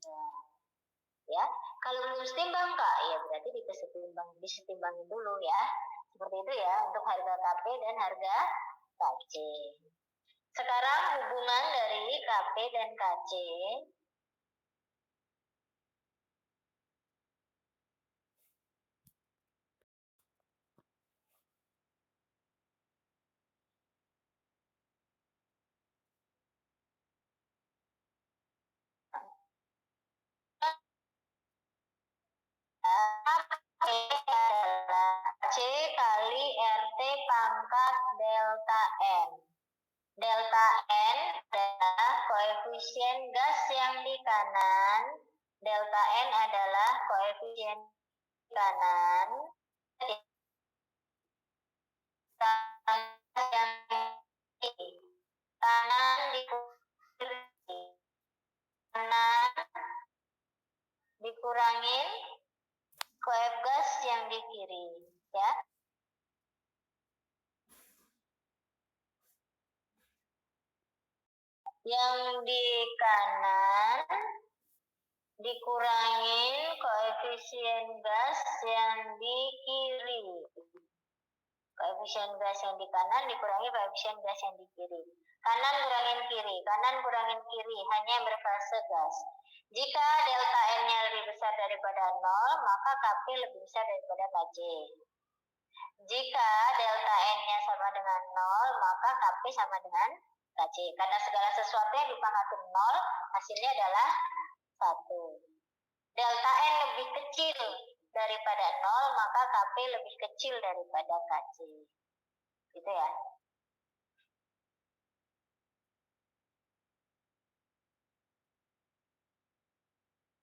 besar. Ya, kalau belum setimbang Kak, ya berarti disetimbangin dulu ya. Seperti itu ya untuk harga KP dan harga KC. Sekarang hubungan dari KP dan KC. C kali RT pangkat delta N. Delta N adalah koefisien gas yang di kanan. Delta N adalah koefisien di kanan. Yang di kanan dikurangin koef gas yang di kiri, ya. Yang di kanan dikurangin koefisien gas yang di kiri. Koefisien gas yang di kanan dikurangi koefisien gas yang di kiri. Kanan kurangin kiri, hanya yang berfase gas. Jika delta N-nya lebih besar daripada 0, maka KP lebih besar daripada KC. Jika delta N-nya sama dengan 0, maka KP sama dengan KC. Karena segala sesuatu yang dipangkatin 0, hasilnya adalah 1. Delta N lebih kecil daripada 0, maka KP lebih kecil daripada KC. Gitu ya.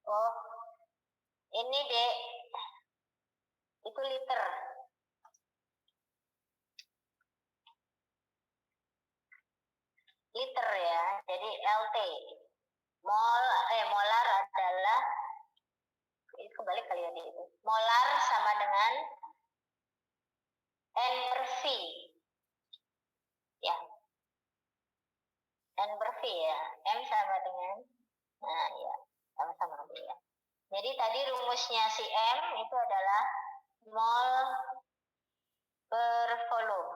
Oh, ini Dek, itu liter. Liter ya, jadi LT. Molar adalah, itu kebalik kali ya itu. Molar sama dengan N per V. Ya. N per V ya. M sama dengan, nah ya, sama-sama ya. Jadi tadi rumusnya si M itu adalah mol per volume.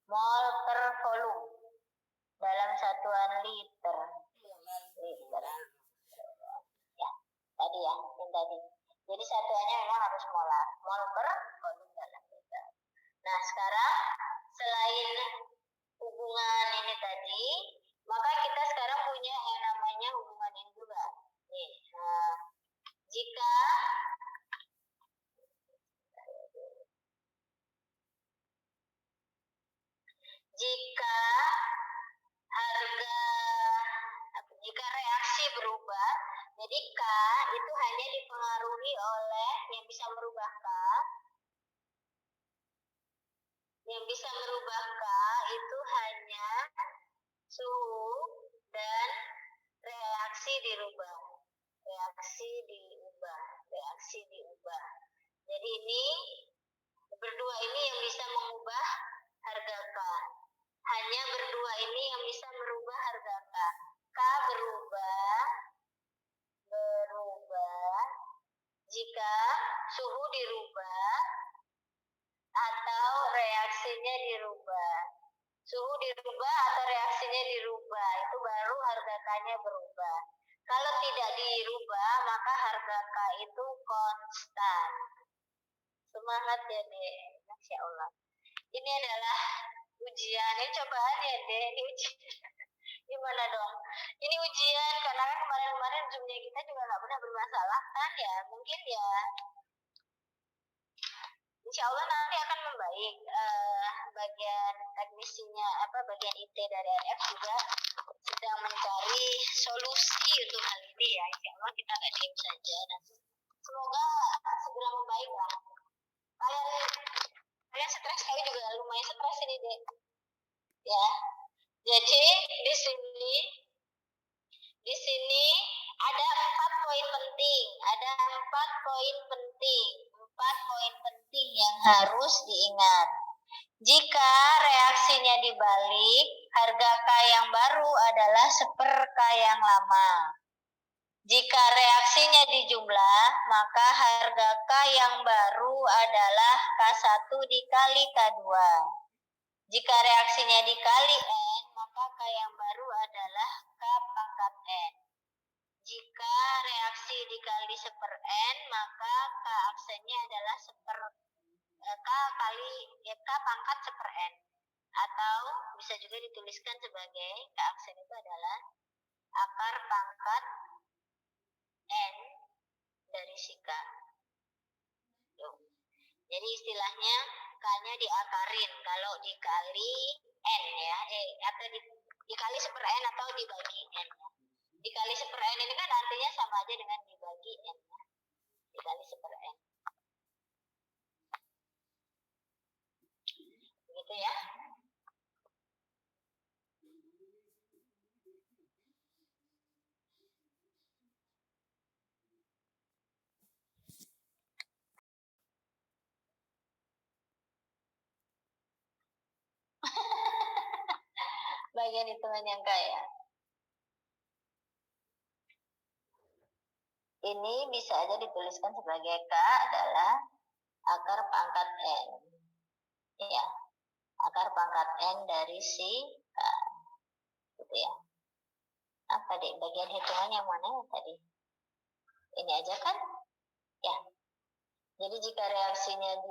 Mol per volume dalam satuan liter. Ya, tadi ya, yang tadi. Jadi satuannya memang harus molar. Mol per volume dalam liter. Nah, sekarang selain hubungan ini tadi, maka kita sekarang punya yang namanya hubungan ini juga. Nih, jika jika reaksi berubah, jadi K itu hanya dipengaruhi oleh yang bisa merubah K. Yang bisa merubah K itu hanya suhu dan reaksi dirubah. Reaksi diubah. Jadi ini berdua ini yang bisa mengubah harga K. Hanya berdua ini yang bisa merubah harga K. K berubah jika suhu dirubah atau reaksinya dirubah. Suhu dirubah atau reaksinya dirubah, itu baru harga K-nya berubah. Kalau tidak dirubah, maka harga K itu konstan. Semangat ya, Dek. Masya Allah. Ini adalah ujian. Ini cobaan ya, Dek. Ini ujian. Gimana dong? Ini ujian, karena kan kemarin-kemarin Zoom-nya kita juga nggak pernah bermasalah kan ya. Mungkin ya, insya Allah nanti akan membaik. Bagian teknisinya, bagian IT dari RF juga sedang mencari solusi untuk hal ini ya. Insya Allah kita nggak diam saja. Dan semoga segera membaik lah. Kalian stres, kali juga lumayan stres ini deh. Ya. Jadi di sini ada 4 poin penting. Ada 4 poin penting yang harus diingat. Jika reaksinya dibalik, harga K yang baru adalah 1/K yang lama. Jika reaksinya dijumlah, maka harga K yang baru adalah K1 dikali K2. Jika reaksinya dikali N, maka K yang baru adalah K pangkat N. Jika reaksi dikali 1/N, maka K aksennya adalah K pangkat 1/N. Atau bisa juga dituliskan sebagai K aksen itu adalah akar pangkat N dari si K. Jadi istilahnya K-nya diakarin kalau dikali N ya, atau dikali 1/N atau dibagi N ya. Dikali 1/N ini kan artinya sama aja dengan dibagi N ya. Dikali 1/N. Begitu ya. Bagian hitungan yang kaya. Ini bisa aja dituliskan sebagai K adalah akar pangkat N. Ya, akar pangkat N dari si K. Gitu ya. Apa deh, bagian hitungan yang mana ya tadi? Ini aja kan? Ya. Jadi jika reaksinya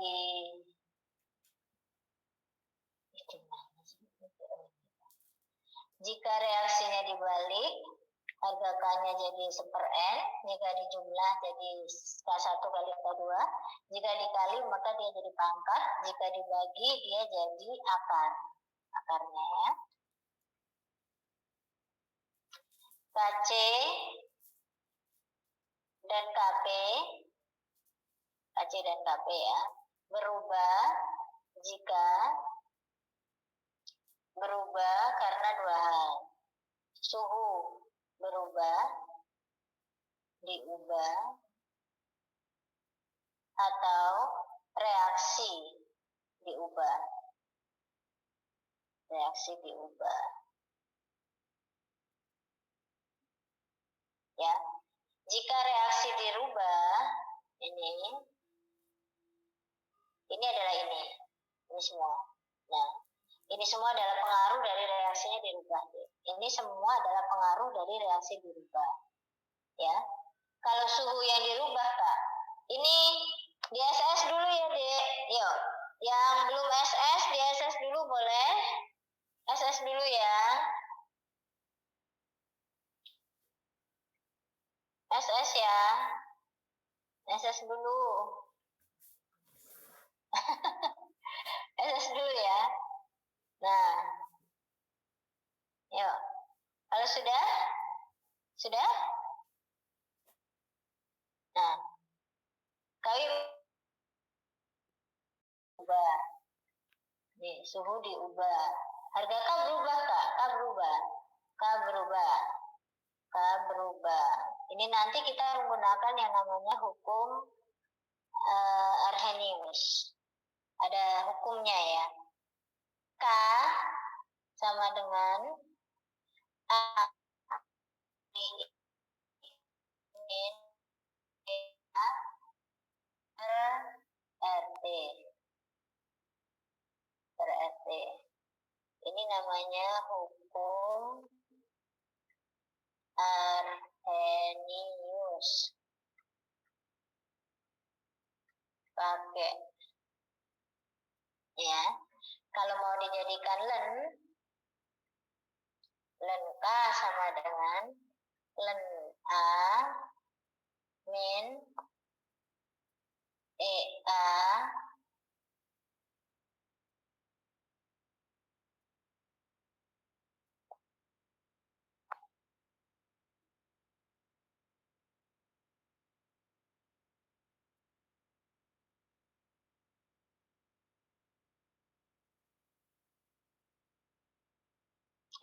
jika reaksinya dibalik, harga K-nya jadi 1/N, jika dijumlah jadi K1 kali K2, jika dikali maka dia jadi pangkat, jika dibagi dia jadi akarnya ya. KC dan KP, KC dan KP ya, berubah karena dua hal. Suhu diubah, atau reaksi diubah. Ya. Jika reaksi dirubah, ini adalah ini semua. Nah, ini semua adalah pengaruh dari reaksinya dirubah. Ini semua adalah pengaruh dari reaksi dirubah. Ya. Kalau suhu yang dirubah, Kak. Ini di SS dulu ya, Dek. Yuk. Yang belum SS, di SS dulu boleh. SS dulu ya. SS ya. SS dulu. SS dulu ya. Nah. Yuk. Kalau sudah? Sudah? Nah. Kali ubah. Nih, suhu diubah. Harga K berubah, Kak. K berubah. Ini nanti kita menggunakan yang namanya hukum Arrhenius. Ada hukumnya ya. K sama dengan A per RT. Ini namanya hukum Arrhenius. Pakai ya. Kalau mau dijadikan len K sama dengan len A min EA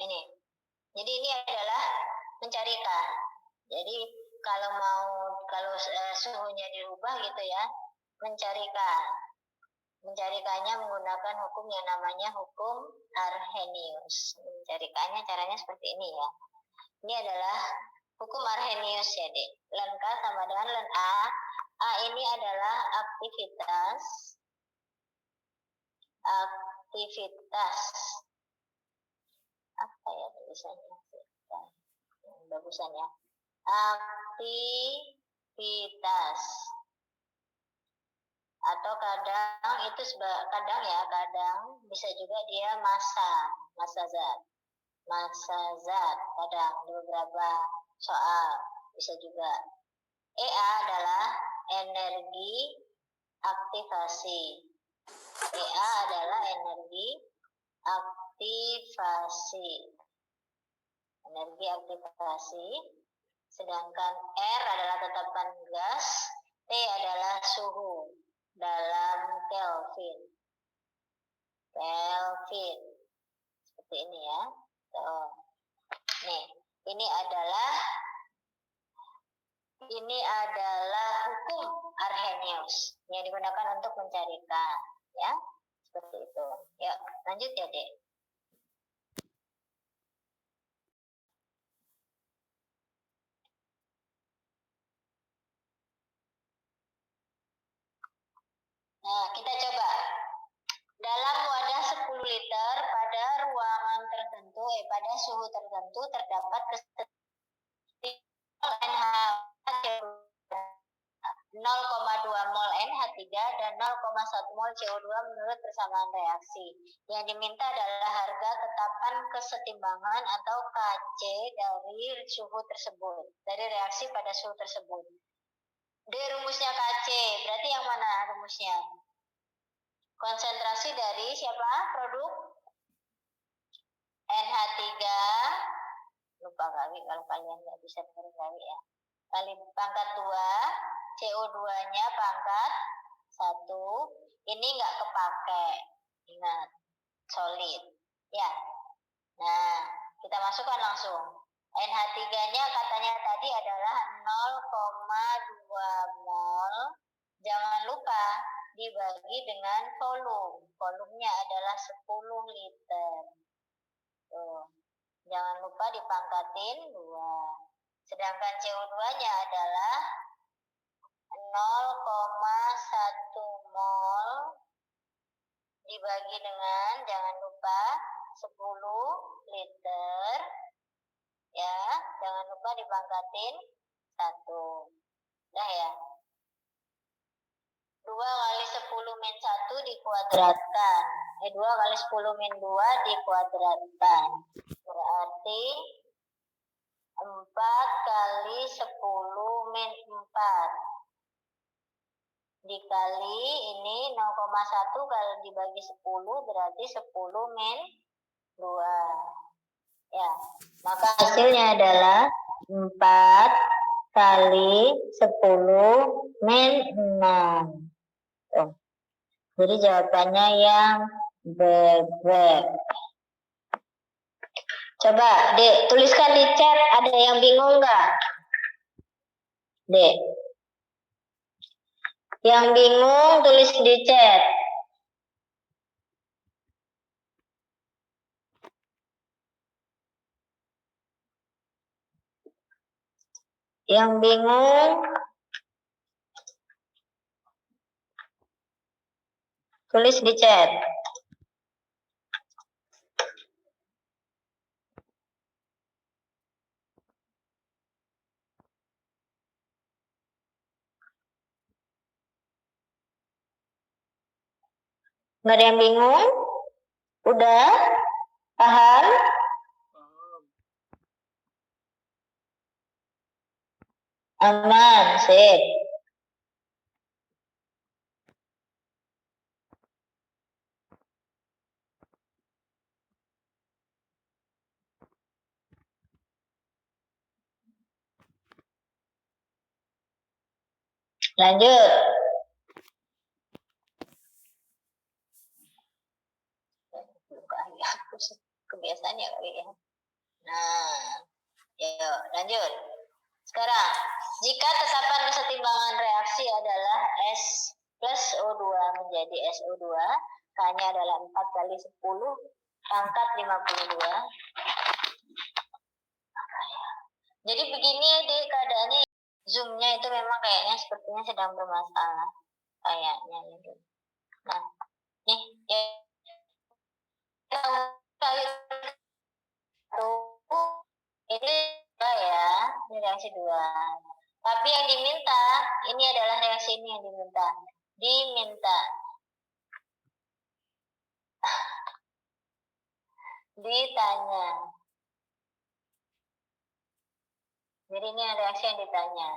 ini. Jadi ini adalah mencari K. Jadi kalau suhunya dirubah gitu ya, mencari K. Mencari K-nya menggunakan hukum yang namanya hukum Arrhenius. Mencari K-nya caranya seperti ini ya. Ini adalah Hukum Arrhenius ya, Dek. Len K sama dengan len A. A ini adalah aktivitas apa ya tulisannya? Bagusan ya. Aktivitas atau kadang itu kadang bisa juga dia massa zat kadang di beberapa soal bisa juga. EA adalah energi aktivasi. EA adalah energi aktivasi. Sedangkan R adalah tetapan gas, T adalah suhu dalam Kelvin. Seperti ini ya. Tuh. Nih, ini adalah hukum Arrhenius yang digunakan untuk mencari K, ya. Seperti itu. Yuk, lanjut ya, Dek. Nah, kita coba. Dalam wadah 10 liter pada ruangan tertentu, pada suhu tertentu terdapat kesetimbangan NH 0,2 mol NH3 dan 0,1 mol CO2 menurut persamaan reaksi. Yang diminta adalah harga tetapan kesetimbangan atau Kc dari suhu tersebut, dari reaksi pada suhu tersebut. D rumusnya Kc, berarti yang mana rumusnya? Konsentrasi dari siapa? Produk NH3, lupa kali kalau kalian nggak bisa dengerin kali ya. Kali pangkat 2, CO2-nya pangkat 1, ini nggak kepake, ingat, solid. Ya, nah kita masukkan langsung. NH3-nya katanya tadi adalah 0,2 mol. Jangan lupa dibagi dengan volume. Volumenya adalah 10 liter. Tuh. Jangan lupa dipangkatin 2. Sedangkan CO2-nya adalah 0,1 mol dibagi dengan, jangan lupa, 10 liter. Ya, jangan lupa dipangkatin 1. Udah ya. 2 kali 10 min 1 dikuadratkan. 2 kali 10 min 2 dikuadratkan. Berarti 4 kali 10 min 4. Dikali ini 0,1 kalau dibagi 10 berarti 10 min 2. Ya, maka hasilnya adalah 4 kali 10 min 6. Tuh. Jadi jawabannya yang bebek. Coba, Dek, tuliskan di chat. Ada yang bingung nggak? Dek. Yang bingung tulis di chat. Yang bingung tulis di chat. Nggak ada yang bingung? Udah? Paham? Aman, sip. Lanjut. Kebiasaannya kali ya. Nah, yuk lanjut. Sekarang, jika tetapan kesetimbangan reaksi adalah S plus O2 menjadi SO2, K-nya adalah 4 kali 10 pangkat 52. Jadi begini Zoom-nya itu memang kayaknya sepertinya sedang bermasalah. Kayaknya gitu. Nah, nih ya. Ini ya, ini reaksi 2. Tapi yang diminta, ini adalah reaksi ini yang diminta. Ditanya. Jadi ini reaksi yang ditanya.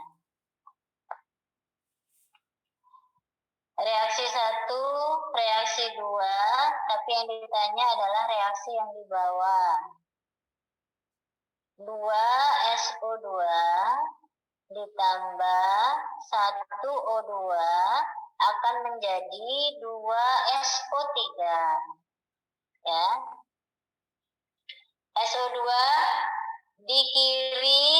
Reaksi 1, reaksi 2, tapi yang ditanya adalah reaksi yang di bawah. 2SO2 ditambah 1O2 akan menjadi 2SO3. Ya. SO2 di kiri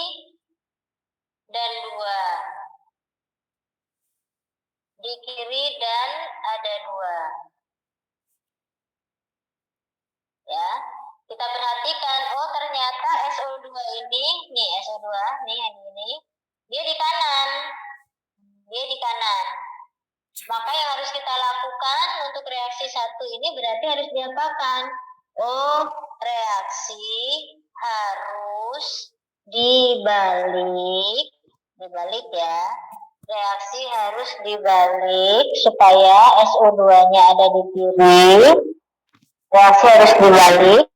dan 2. Di kiri dan ada 2. Ya. Kita perhatikan, oh ternyata SO2 ini, nih SO2, nih yang ini, dia di kanan. Maka yang harus kita lakukan untuk reaksi 1 ini berarti harus diapakan? Oh, reaksi harus dibalik ya. Reaksi harus dibalik supaya SO2-nya ada di kiri. Reaksi harus dibalik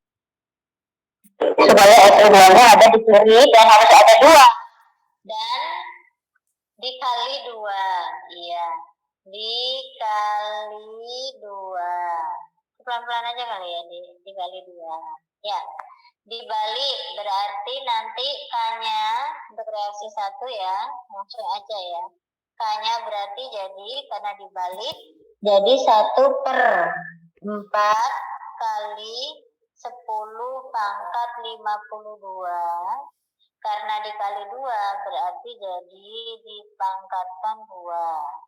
supaya SO2-nya ada di kiri dan harus ada 2. Dan dikali 2. Iya. Dikali 2. Pelan-pelan aja kali ya, dikali 2. Ya. Dibalik berarti nanti K-nya untuk reaksi 1 ya, langsung aja ya. K-nya berarti jadi karena dibalik jadi 1/4 kali 10 pangkat 52. Karena dikali 2 berarti jadi dipangkatkan 2.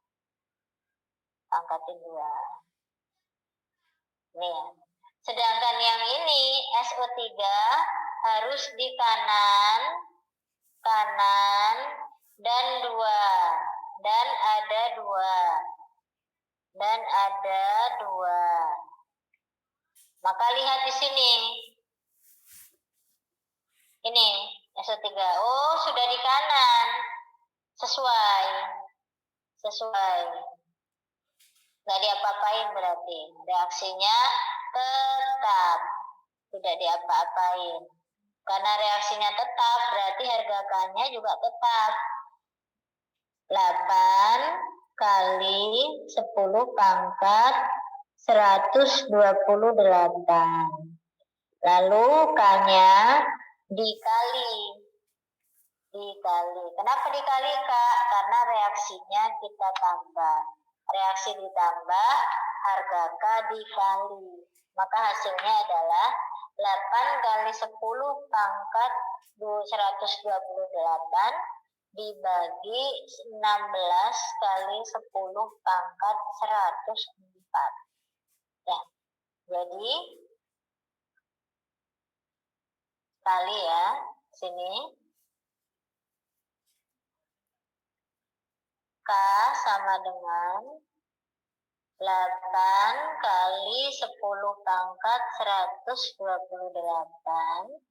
Pangkatin 2. Nih ya. Sedangkan yang ini SO3 harus di kanan dan 2. Dan ada 2. Maka lihat di sini. Ini SO3. Oh, sudah di kanan. Sesuai. Nggak diapa-apain berarti. Reaksinya tetap. Tidak diapa-apain. Karena reaksinya tetap, berarti harga K-nya juga tetap. 8 kali 10 pangkat 128. Lalu K-nya dikali. Kenapa dikali, Kak? Karena reaksinya kita tambah. Reaksi ditambah, harga K dikali. Maka hasilnya adalah 8 kali 10 pangkat 128 dibagi 16 kali 10 pangkat 104. Ya, jadi kali ya, sini. K sama dengan 8 kali 10 pangkat 128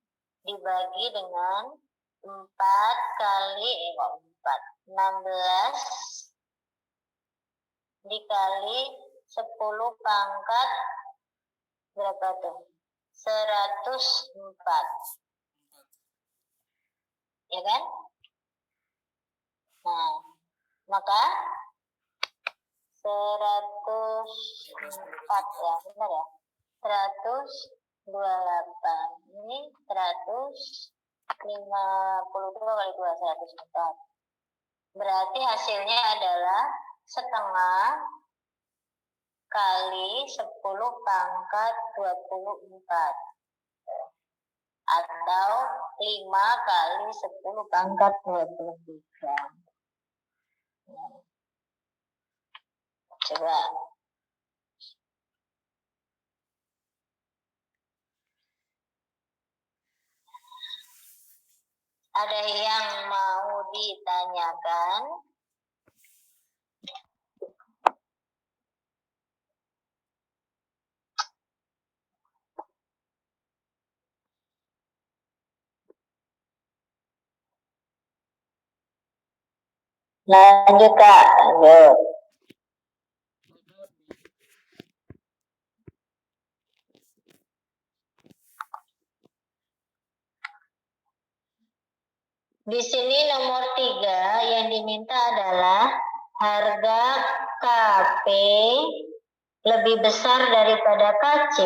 dibagi dengan 4 kali 16 dikali 10 pangkat berapa tuh? 104. Ya kan? Nah, maka 104 ya, benar ya? 128. Ini 152 kali 2, 104. Berarti hasilnya adalah setengah kali 10 pangkat 24. Atau 5 kali 10 pangkat 23. Coba. Ada yang mau ditanya? tanyakan. Lanjut Kak, lanjut. Di sini nomor 3 yang diminta adalah harga KP lebih besar daripada KC,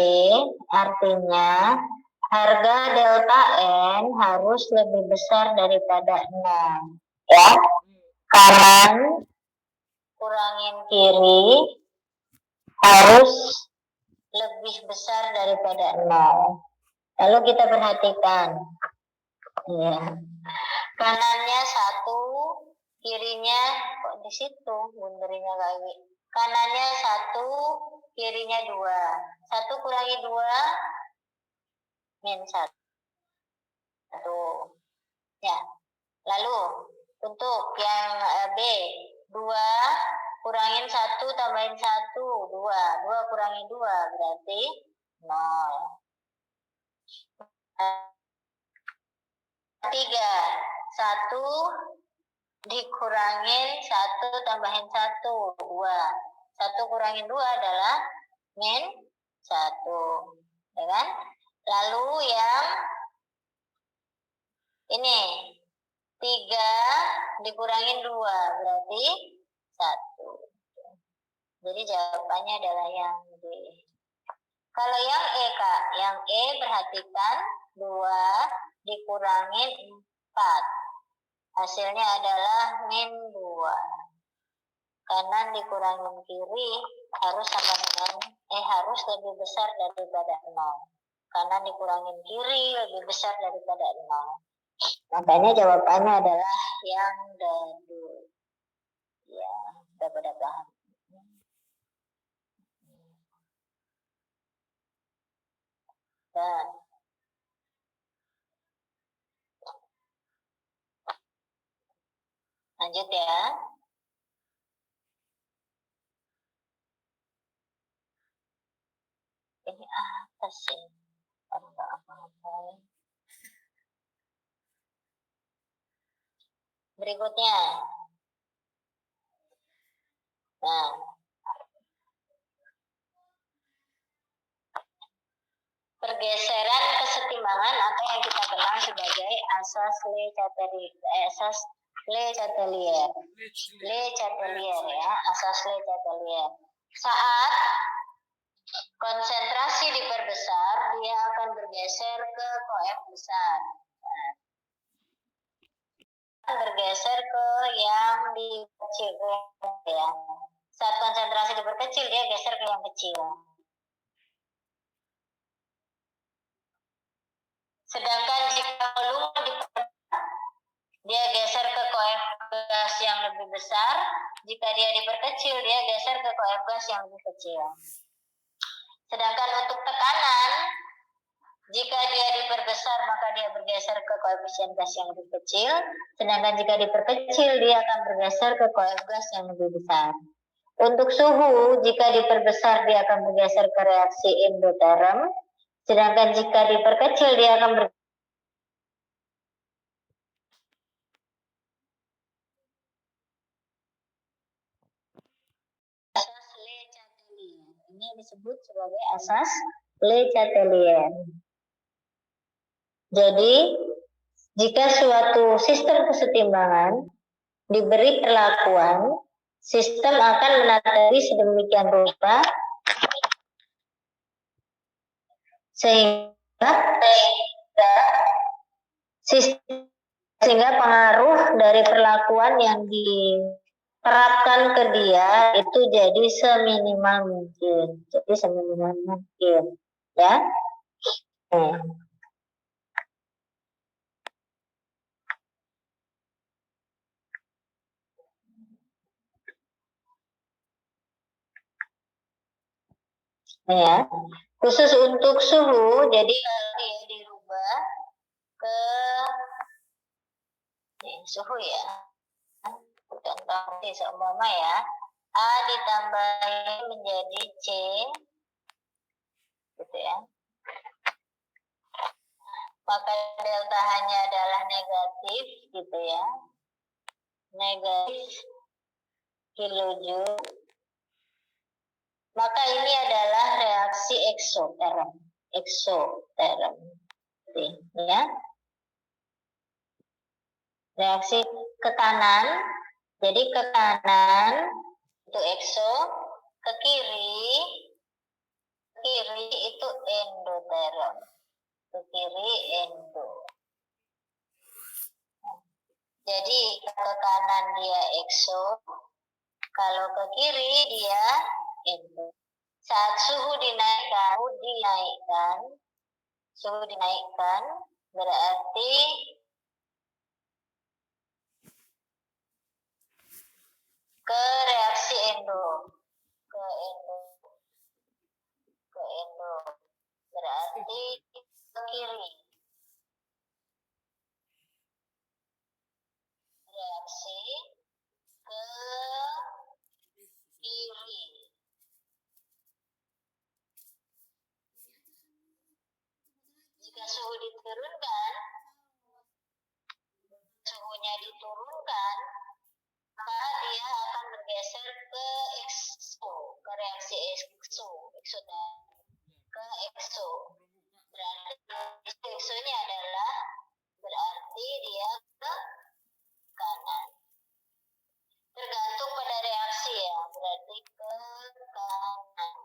artinya harga delta N harus lebih besar daripada 6. Ya, kanan kurangin kiri harus lebih besar daripada 0. Lalu kita perhatikan. Ya. Kanannya 1, kirinya kok di situ bunderinya lagi. Kanannya 1, kirinya 2. 1 kurangi 2 min 1. Ya. Lalu untuk yang B, 2 kurangin 1 tambahin 1, 2. 2 kurangi 2 berarti 0. 3, 1 dikurangin 1 tambahin 1, 2. 1 kurangin 2 adalah min 1. Ya kan? Lalu yang ini 3 dikurangin 2 berarti 1. Jadi jawabannya adalah yang D. Kalau yang E Kak, yang E perhatikan 2 dikurangin 4. Hasilnya adalah min 2. Kanan dikurangin kiri harus sama dengan harus lebih besar daripada 0. Kanan dikurangin kiri lebih besar daripada 0. Makanya jawabannya adalah yang D. Ya, sudah pada paham. Nah, lanjut ya. Ini apa sih? Berikutnya. Nah, pergeseran kesetimbangan atau yang kita kenal sebagai asas Le Chatelier. Le Chatelier ya, asas Le Chatelier. Saat konsentrasi diperbesar, dia akan bergeser ke koef besar. Bergeser ke yang dikecil ya. Saat konsentrasi diperkecil, dia geser ke yang kecil. Sedangkan jika volume diperbesar, dia geser ke koef gas yang lebih besar. Jika dia diperkecil, dia geser ke koef gas yang lebih kecil. Sedangkan untuk tekanan, jika dia diperbesar, maka dia bergeser ke koefisien gas yang lebih kecil. Sedangkan jika diperkecil, dia akan bergeser ke koef gas yang lebih besar. Untuk suhu, jika diperbesar, dia akan bergeser ke reaksi endoterm. Sedangkan jika diperkecil, dia akan bergeser asas Le Chatelier. Ini disebut sebagai asas Le Chatelier. Jadi, jika suatu sistem kesetimbangan diberi perlakuan, sistem akan menata diri sedemikian rupa sehingga pengaruh dari perlakuan yang diterapkan ke dia itu jadi seminimal mungkin. Jadi seminimal mungkin, ya. Ya, khusus untuk suhu, jadi kalau dia dirubah ke suhu ya, contoh seumpama ya, A ditambahin menjadi C, gitu ya. Maka delta H-nya adalah negatif, gitu ya. Negatif kilojoule. Maka ini adalah reaksi eksoterm. Eksoterm. Ya. Reaksi ke kanan. Jadi ke kanan itu ekso, ke kiri itu endoterm. Ke kiri endo. Jadi ke kanan dia ekso, kalau ke kiri dia endo. Saat suhu dinaikkan berarti ke reaksi endo, ke endo berarti ke kiri. Reaksi ke kiri. Jika suhunya diturunkan, maka dia akan bergeser ke ekso, ke reaksi ke ekso. Berarti eksonya adalah berarti dia ke kanan. Tergantung pada reaksi ya, berarti ke kanan.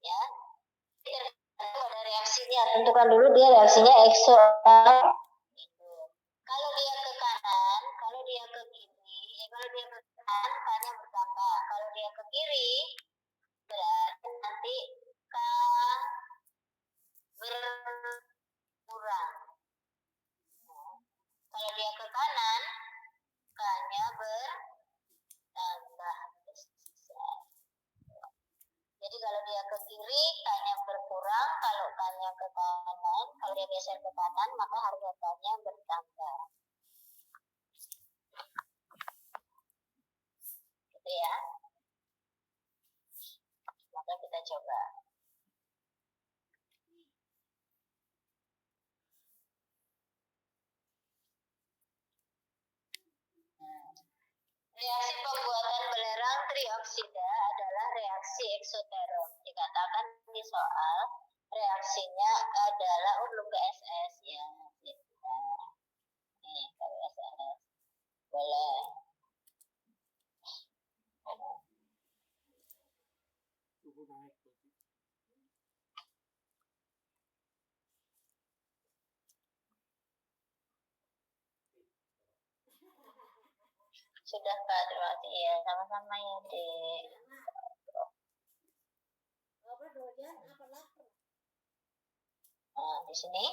Ya. Tergantung pada reaksinya. Tentukan dulu dia reaksinya ekso. Kalau dia ke kanan, kalau dia ke kiri, kalau dia ke kanan, K-nya bertambah. Kalau dia ke kiri, berarti nanti K berkurang. Kalau dia ke kanan, K-nya bertambah besar. Jadi kalau dia ke kiri, K-nya berkurang. Kalau K-nya ke kanan, kalau dia geser ke kanan, maka harga K-nya bertambah. Gitu ya. Maka kita coba. Reaksi pembuatan belerang trioksida adalah reaksi eksoterm. Dikatakan di soal, reaksinya adalah belum ke SS ya. Nih, kalau SS. Boleh. Sudah Kak, terima kasih ya. Sama-sama ya, Dek. Nah, di sini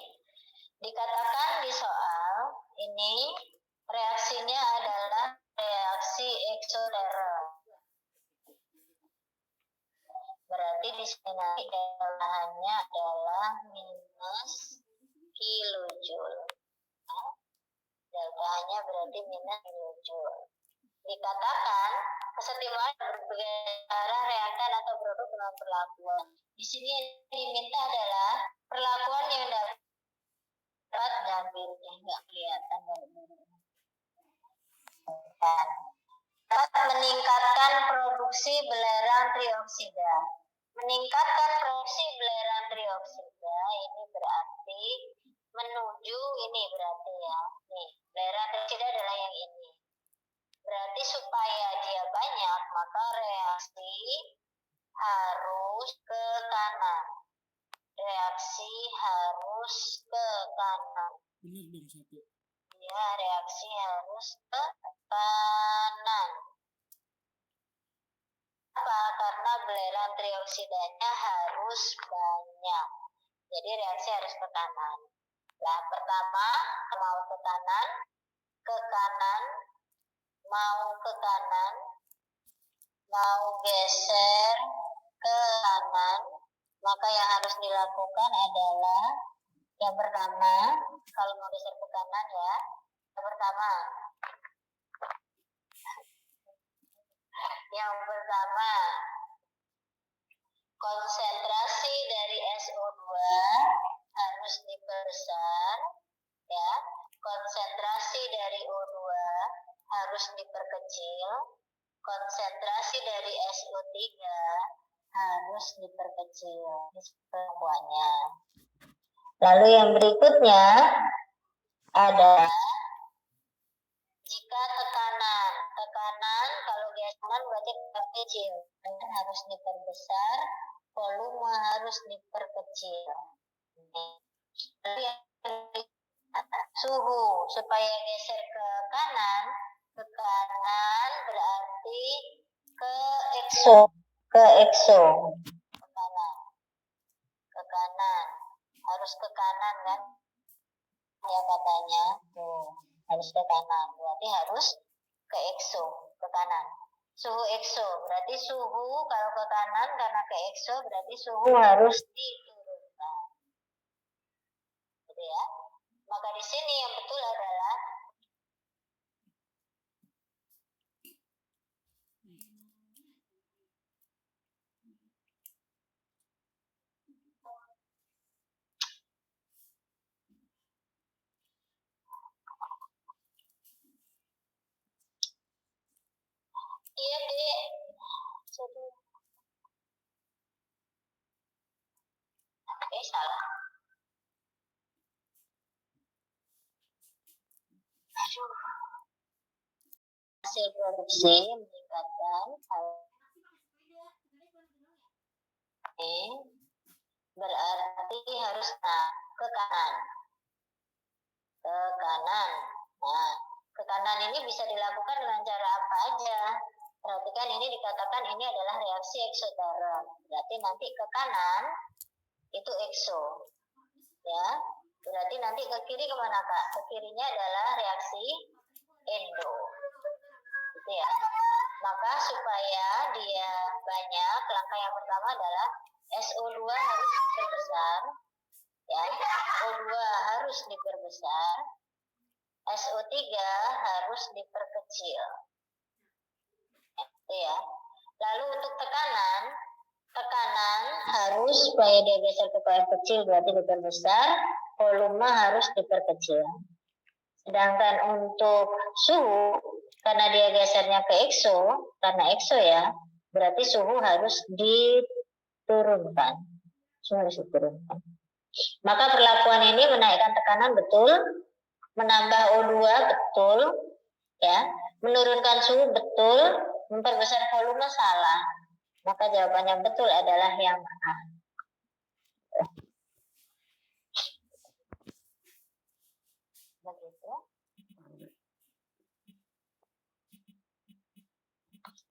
dikatakan di soal ini reaksinya adalah reaksi eksoterm. Berarti di sini nanti delta-nya adalah minus kilojoule. Nah, delta-nya berarti minus kilojoule. Dikatakan kesetimbangan berbagai arah reaktan atau produk dengan perlakuan. Di sini yang diminta adalah perlakuan yang dapat diambilnya, nggak kelihatan dapat meningkatkan produksi belerang trioksida. Meningkatkan produksi belerang trioksida ini berarti menuju ini berarti ya. Nih, belerang trioksida adalah yang ini. Berarti supaya dia banyak, maka reaksi harus ke kanan. Reaksi harus ke kanan. Benar dong satu. Ya, reaksi harus ke kanan. Apa? Karena belerang trioksidanya harus banyak. Jadi reaksi harus ke kanan. Nah, pertama mau ke kanan, mau ke kanan, mau geser ke kanan, maka yang harus dilakukan adalah yang pertama, kalau mau geser ke kanan ya, Yang pertama, konsentrasi dari SO2 harus diperbesar, ya. Konsentrasi dari O2 harus diperkecil, konsentrasi dari SO3 harus diperkecil. Ini perempuannya. Lalu yang berikutnya adalah jika tekanan kalau gasangan berarti kecil, harus diperbesar, volume harus diperkecil. Lalu yang suhu supaya geser ke kanan berarti ke exo ke kanan harus ke kanan kan ya katanya tuh harus ke kanan berarti harus ke kanan suhu exo berarti suhu kalau ke kanan karena ke exo berarti suhu harus diturunkan gitu ya. Maka di sini yang betul adalah iya deh. Salah. Hasil produksi meningkatkan berarti harus ke kanan. Nah, ke kanan ini bisa dilakukan dengan cara apa aja. Perhatikan ini dikatakan ini adalah reaksi eksoterm. Berarti nanti ke kanan itu ekso. Ya, berarti nanti ke kiri kemana Kak? Ke kirinya adalah reaksi endo. Gitu ya. Maka supaya dia banyak, langkah yang pertama adalah SO2 harus diperbesar. Ya, O2 harus diperbesar. SO3 harus diperkecil. Itu ya. Lalu untuk tekanan harus supaya dia geser ke KF kecil berarti diperbesar, volume harus diperkecil. Sedangkan untuk suhu karena dia gesernya ke exo, karena exo ya, berarti suhu harus diturunkan. Suhu harus diturunkan. Maka perlakuan ini menaikkan tekanan betul, menambah O2 betul, ya, menurunkan suhu betul, memperbesar volume salah. Maka jawaban yang betul adalah yang A. Begitu.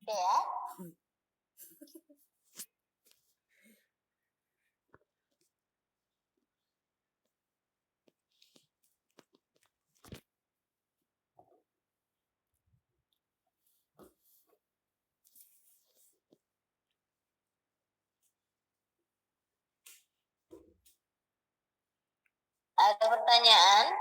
Oke ya. Ada pertanyaan?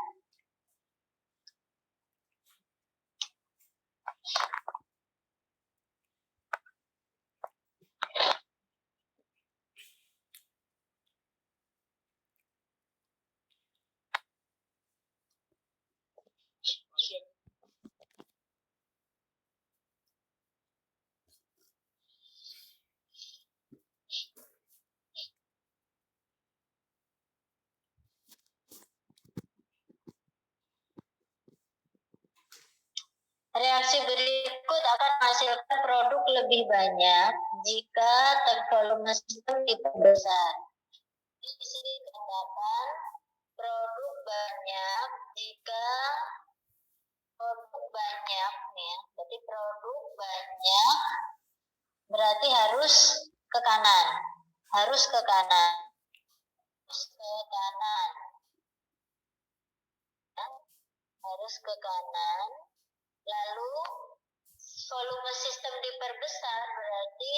Reaksi berikut akan menghasilkan produk lebih banyak jika volume sistem diperbesar. Di sini dikatakan produk banyak jika produk banyak nih, berarti produk banyak berarti harus ke kanan, harus ke kanan, harus ke kanan. Lalu volume sistem diperbesar berarti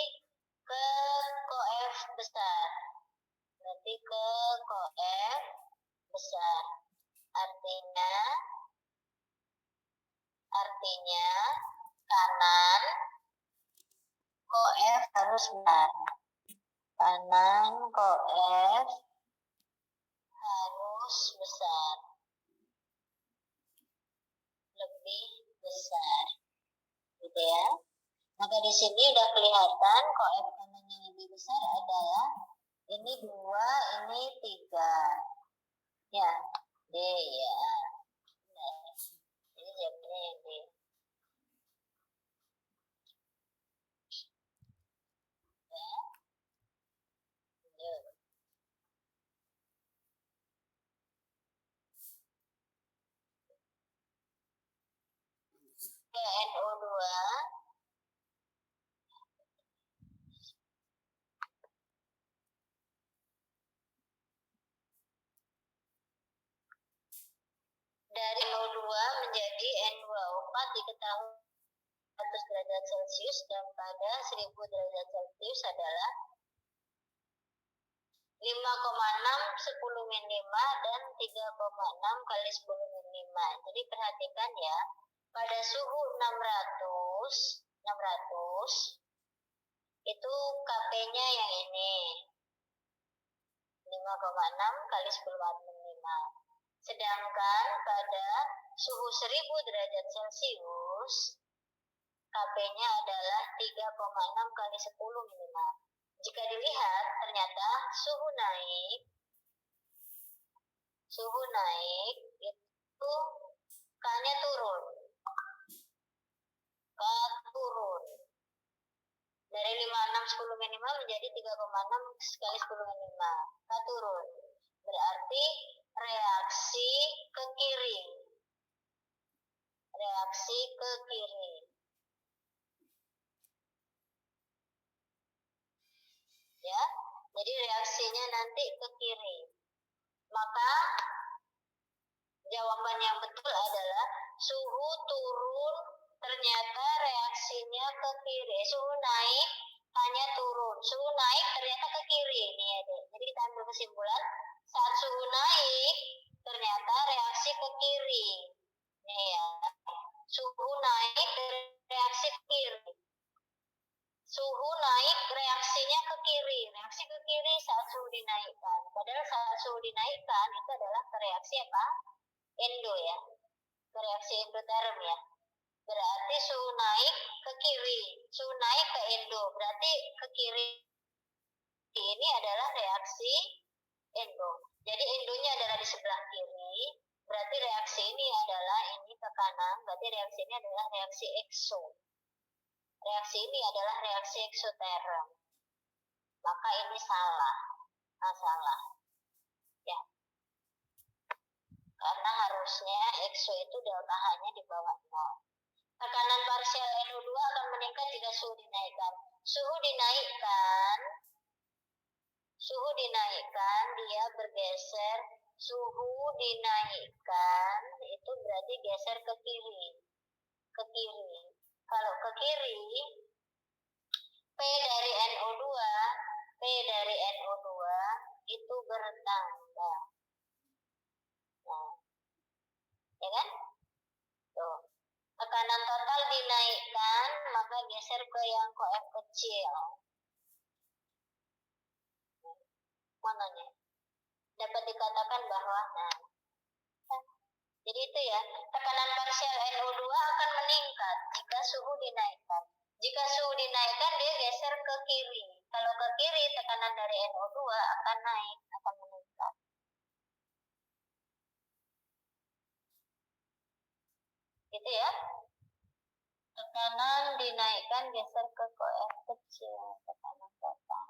ke koef besar. Berarti ke koef besar. Artinya Artinya kanan koF harus benar. Kanan koF harus besar. Lebih besar. Gitu ya. Maka di sini udah kelihatan koF kanan yang lebih besar adalah ini 2, ini 3. Ya, D ya. Benar. Jadi jawabnya yang D. Ya. Lanjut. NO2 dari NO2 menjadi N2O4 diketahui 100 derajat Celcius dan pada 1000 derajat Celcius adalah 5,6 10 minimal dan 3,6 kali 10 minimal. Jadi perhatikan ya, pada suhu 600 itu Kp-nya yang ini 5,6 kali 10 minimal. Sedangkan pada suhu 1000 derajat Celcius Kp-nya adalah 3,6 kali 10 minimal. Jika dilihat, ternyata suhu naik itu K-nya turun. K turun. Dari 5,6 10 minimal menjadi 3,6 kali 10 minimal. K turun. Berarti reaksi ke kiri. Reaksi ke kiri. Ya, jadi reaksinya nanti ke kiri. Maka jawaban yang betul adalah suhu turun, ternyata reaksinya ke kiri. Suhu naik, hanya turun. Suhu naik ternyata ke kiri. Nih ya, deh. Jadi kita ambil kesimpulan, saat suhu naik, ternyata reaksi ke kiri. Nih ya, suhu naik reaksi ke kiri. Suhu naik reaksinya ke kiri. Reaksi ke kiri saat suhu dinaikkan. Padahal saat suhu dinaikkan itu adalah reaksi apa? Endo ya. Reaksi endoterm ya. Berarti suhu naik ke kiri. Suhu naik ke endo. Berarti ke kiri ini adalah reaksi endo. Jadi endonya adalah di sebelah kiri. Berarti reaksi ini adalah ini ke kanan. Berarti reaksi ini adalah reaksi ekso. Reaksi ini adalah reaksi eksoterm. Maka ini salah. Salah. Ya. Karena harusnya ekso itu delta H-nya di bawah 0. Tekanan parsial NO2 akan meningkat jika suhu dinaikkan. Suhu dinaikkan, dia bergeser. Suhu dinaikkan itu berarti geser ke kiri. Ke kiri. Kalau ke kiri, P dari NO2 itu bertambah. Nah, ya kan? Tuh. Tekanan total dinaikkan, maka geser ke yang koF kecil. Mananya? Dapat dikatakan bahwa, jadi itu ya, tekanan parsial NO2 akan meningkat jika suhu dinaikkan. Jika suhu dinaikkan, dia geser ke kiri. Kalau ke kiri, tekanan dari NO2 akan naik, akan meningkat. Gitu ya. Tekanan dinaikkan, geser ke koF kecil. Tekanan total.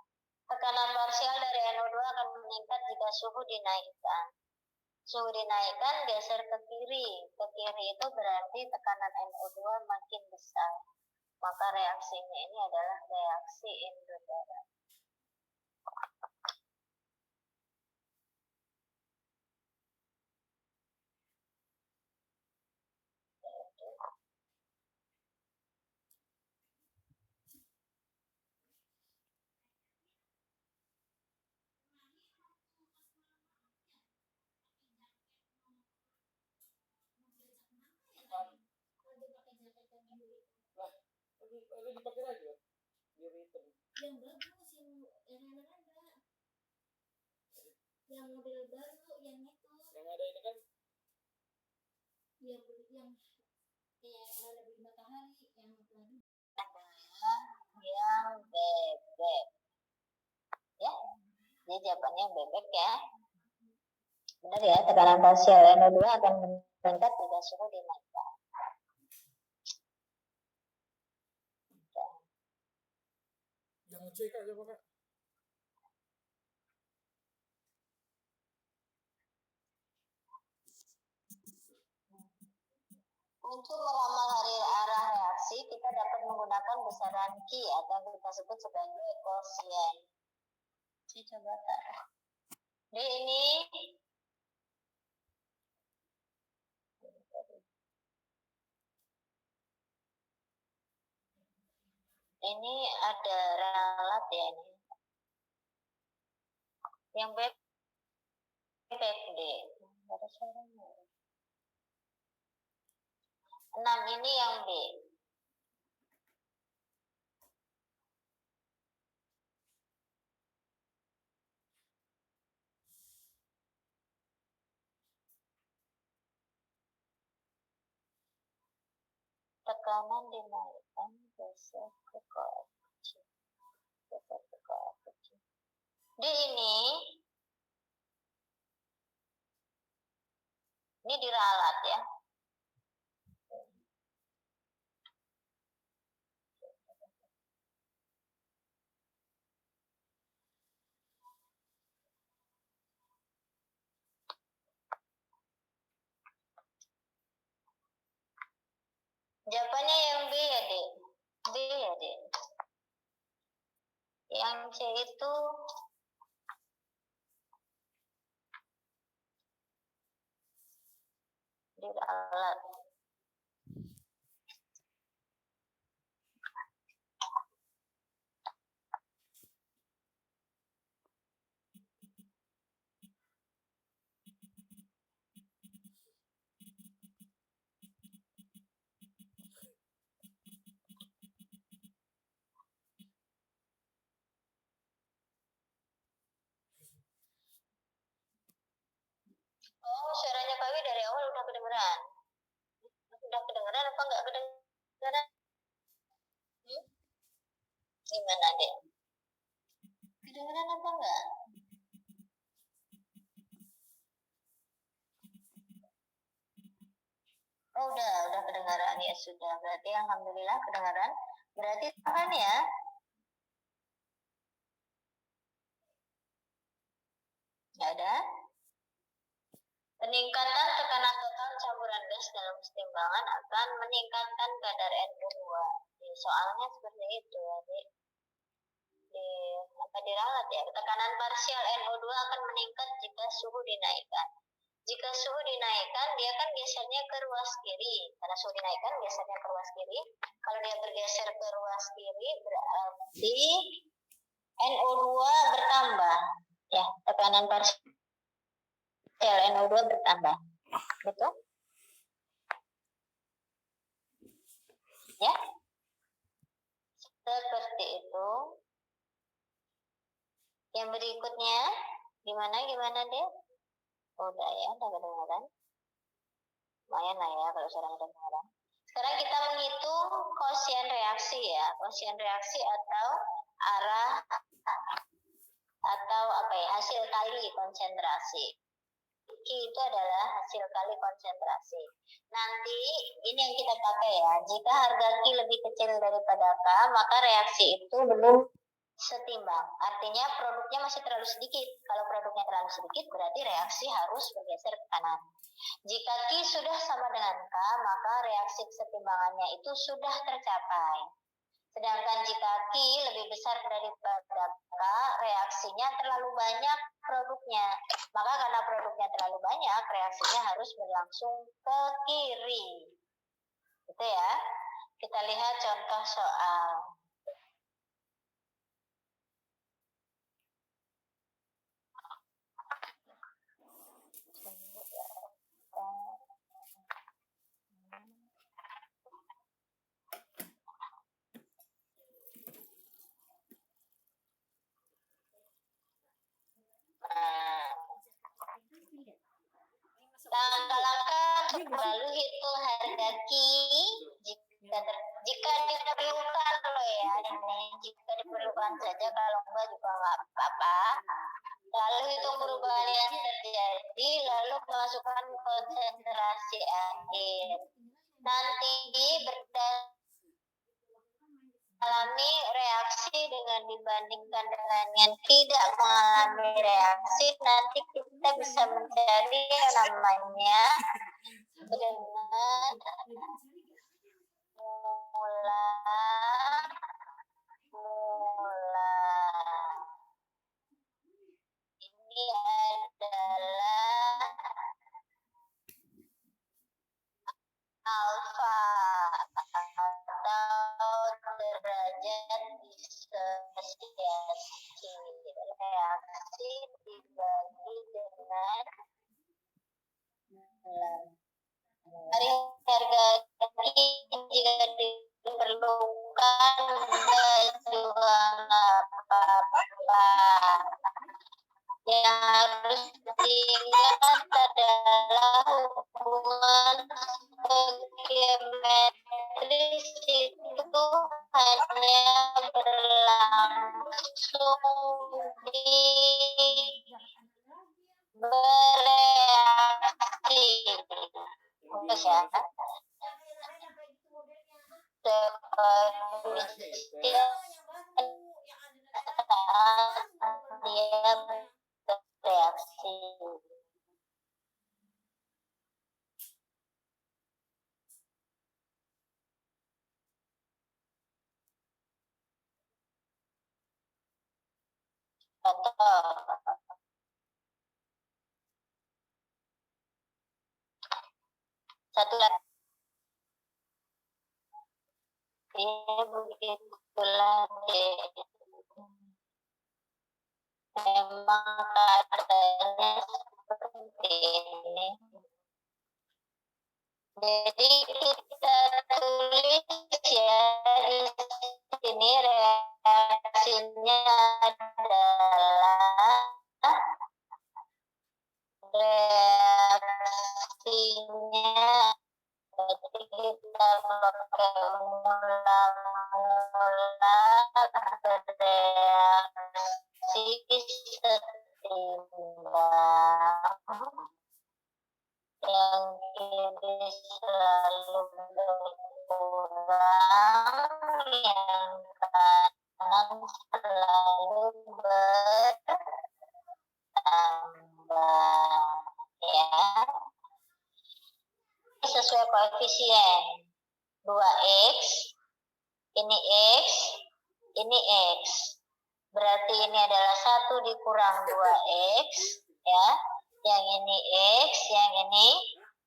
Tekanan parsial dari NO2 akan meningkat jika suhu dinaikkan. Suhu dinaikkan, geser ke kiri. Ke kiri itu berarti tekanan NO2 makin besar. Maka reaksinya ini adalah reaksi endoterm. dipakai lagi ya biar hitam. Yang bagus yang ada yang model baru yang itu Yang ada ini kan yang lebih matahari yang lagi yang bebek ya, jadi jawabannya bebek ya. Benar ya, tekanan parsial NO2 akan meningkat jika suhu dinaikkan. yang cek aja Kak. Untuk meramal arah reaksi, kita dapat menggunakan besaran Q atau kita sebut sebagai kosien. Saya coba taruh. Di ini ada ralat ya ini. Yang bebek D. Ada suaranya. 6 ini yang B. Tekanan dinaikkan geser ke koefisien. Di ini diralat ya. Jawabannya yang B ya, Dek. B ya, Dek. Yang C itu diralat. Oh, suaranya Pawi dari awal udah kedengeran. Udah kedengeran apa enggak kedengeran? Gimana, Dek? Kedengeran apa enggak? Oh, udah kedengaran ya, sudah. Berarti alhamdulillah kedengaran. Berarti tahan ya. Enggak ada. Peningkatan tekanan total campuran gas dalam kesetimbangan akan meningkatkan kadar NO2. Soalnya seperti itu ya, Dek. Diralat ya. Tekanan parsial NO2 akan meningkat jika suhu dinaikkan. Jika suhu dinaikkan, dia kan gesernya ke ruas kiri. Karena suhu dinaikkan, gesernya ke ruas kiri. Kalau dia bergeser ke ruas kiri, berarti NO2 bertambah. Ya, tekanan parsial NO2 bertambah. Betul? Ya. Seperti itu. Yang berikutnya, gimana deh? Udah ya, udah kedengaran. Lumayan lah ya kalau sekarang udah kedengaran. Sekarang kita menghitung kosien reaksi ya. Kosien reaksi atau arah atau apa ya, hasil kali konsentrasi. Q itu adalah hasil kali konsentrasi. Nanti ini yang kita pakai ya. Jika harga Q lebih kecil daripada K, maka reaksi itu belum setimbang. Artinya produknya masih terlalu sedikit. Kalau produknya terlalu sedikit, berarti reaksi harus bergeser ke kanan. Jika Q sudah sama dengan K, maka reaksi kesetimbangannya itu sudah tercapai. Sedangkan jika Q lebih besar daripada K, reaksinya terlalu banyak produknya. Maka karena produknya terlalu banyak, reaksinya harus berlangsung ke kiri. Gitu ya. Kita lihat contoh soal. masuk. Lalu hitung harga Ki jika diperlukan loh ya ini. Jika diperlukan saja, kalau enggak juga nggak apa-apa. Lalu hitung perubahan yang terjadi, lalu masukkan konsentrasi akhir. Nanti alami reaksi dengan dibandingkan dengan yang tidak mengalami reaksi, nanti kita bisa mencari yang namanya dengan mula ini adalah alfa atau derajat disosiasi. Reaksi dibagi dengan dari harga jika diperlukan enggak juga nggak apa-apa. Yang harus diingat adalah hubungan geometris itu hanya berlangsung di bereaksi. Terus ya, dia bereaksi. Contoh, satu lagi, begitulah memang keadaannya seperti ini. Jadi kita tulis ya di sini reaksinya adalah berarti kita pakai ulang-ulang bereaksi setimbang yang kiri selalu berkurang, yang kanan selalu bertambah ya. Sesuai koefisien 2x, ini x, ini x. Berarti ini adalah 1 dikurang 2x ya. Yang ini x, yang ini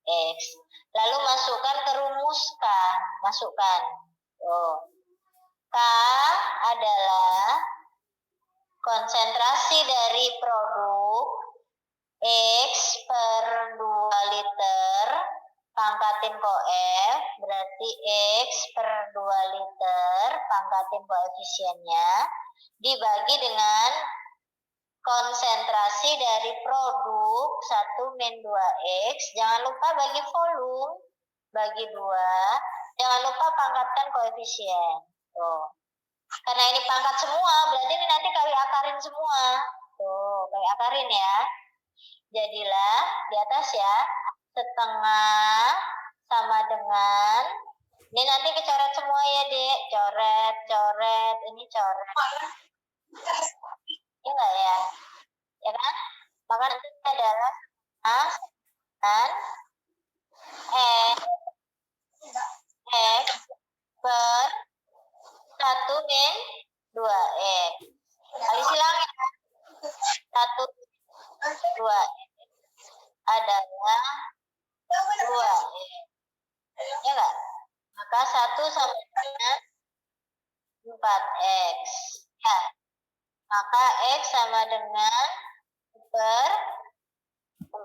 x. Lalu masukkan ke rumus K. Masukkan. K adalah konsentrasi dari produk X per 2 liter pangkatin koef, berarti X per 2 liter pangkatin koefisiennya dibagi dengan konsentrasi dari produk 1 min 2x. Jangan lupa bagi volume, bagi 2. Jangan lupa pangkatkan koefisien. Tuh. Karena ini pangkat semua, berarti ini nanti kali akarin semua. Tuh, kali akarin ya. Jadilah di atas ya, setengah sama dengan, ini nanti kecoret semua ya dek, coret, coret, ini coret. Ya enggak ya? Ya kan? Maka nanti adalah dan X per 1 min 2x. Kali silang ya. 1 2x adalah 2x. Ya enggak? Maka 1 sama dengan 4x. Ya. Maka X sama dengan per 4.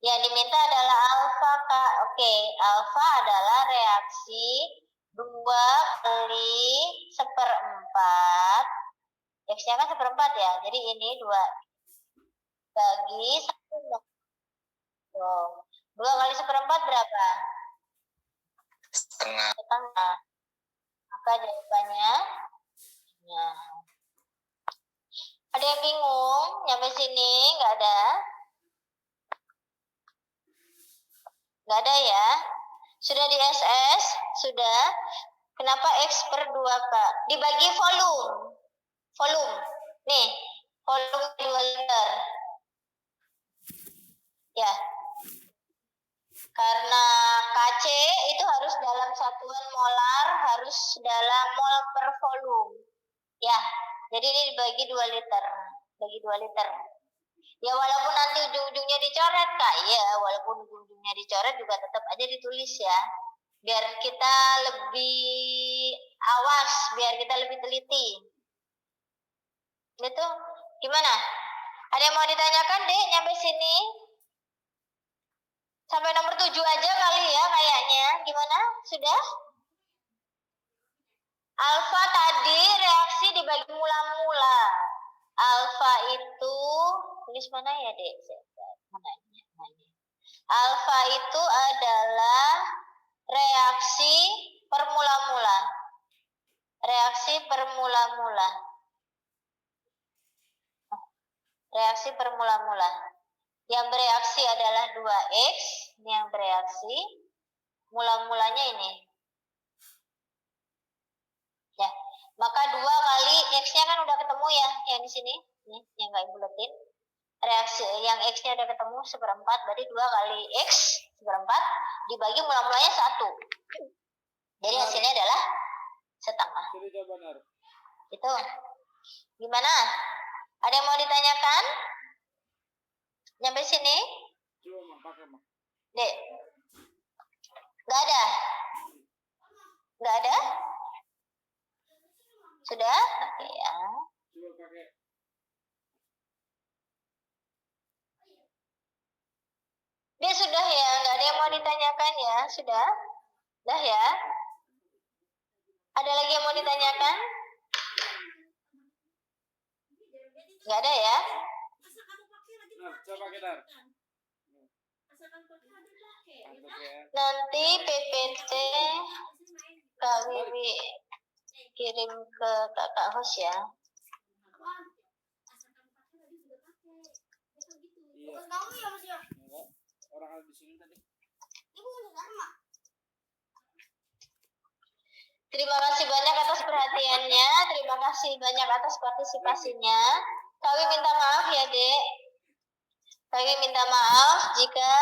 Yang diminta adalah alfa, Kak. Oke, alfa adalah reaksi 2 kali 1/4. X-nya kan 1/4 ya. Jadi ini 2 bagi 1. Wow. 2 kali 1/4 berapa? Setengah. Setengah. Maka jawabannya ya. Ada yang bingung? Sampai sini nggak ada? Nggak ada ya? Sudah di SS? Sudah. Kenapa X per 2K? Dibagi volume. Volume. Nih, volume 2 liter. Ya. Karena KC itu harus dalam satuan molar, harus dalam mol per volume. Ya, jadi ini dibagi 2 liter. Bagi 2 liter. Ya walaupun nanti ujung-ujungnya dicoret, Kak. Ya, walaupun ujung-ujungnya dicoret juga tetap aja ditulis ya. Biar kita lebih awas, biar kita lebih teliti. Gitu. Gimana? Ada yang mau ditanyakan, Dek, nyampe sini? Sampai nomor 7 aja kali ya kayaknya. Gimana? Sudah? Alfa tadi reaksi dibagi mula-mula. Alfa itu tulis mana ya, Dek? Mana? Alfa itu adalah reaksi permula-mula. Reaksi permula-mula. Reaksi permula-mula. Yang bereaksi adalah 2X. Ini yang bereaksi. Mula-mulanya ini. Ya, maka 2 kali X-nya kan udah ketemu ya, yang di sini. Nih, yang nggak buletin. Reaksi yang X-nya udah ketemu 1/4, berarti 2 kali X 1/4 dibagi mula-mulanya 1. Jadi hasilnya adalah setengah. Jadi jawaban benar. Itu. Gimana? Ada yang mau ditanyakan? Nyampe sini? Coba Mak, pakai Mak. Dek. Nggak ada? Nggak ada? Sudah? Oke ya. Coba pakai. Dia sudah ya, nggak ada yang mau ditanyakan ya, sudah? Sudah ya? Ada lagi yang mau ditanyakan? Nggak ada ya? Asal kamu pakai lagi Nah, pakai. coba pakai Dar. Asal kamu pakai lagi pakai. Mantap ya. Nanti PPT Kak Wiwi kirim ke kakak host ya. Asal kamu pakai lagi sudah pakai. Ya kan gitu. Iya. Kamu ya Mas ya. Enggak. Orang ada di sini tadi. Ibu udah sama. Terima kasih banyak atas perhatiannya, terima kasih banyak atas partisipasinya. Kami minta maaf ya, Dek. Kami minta maaf jika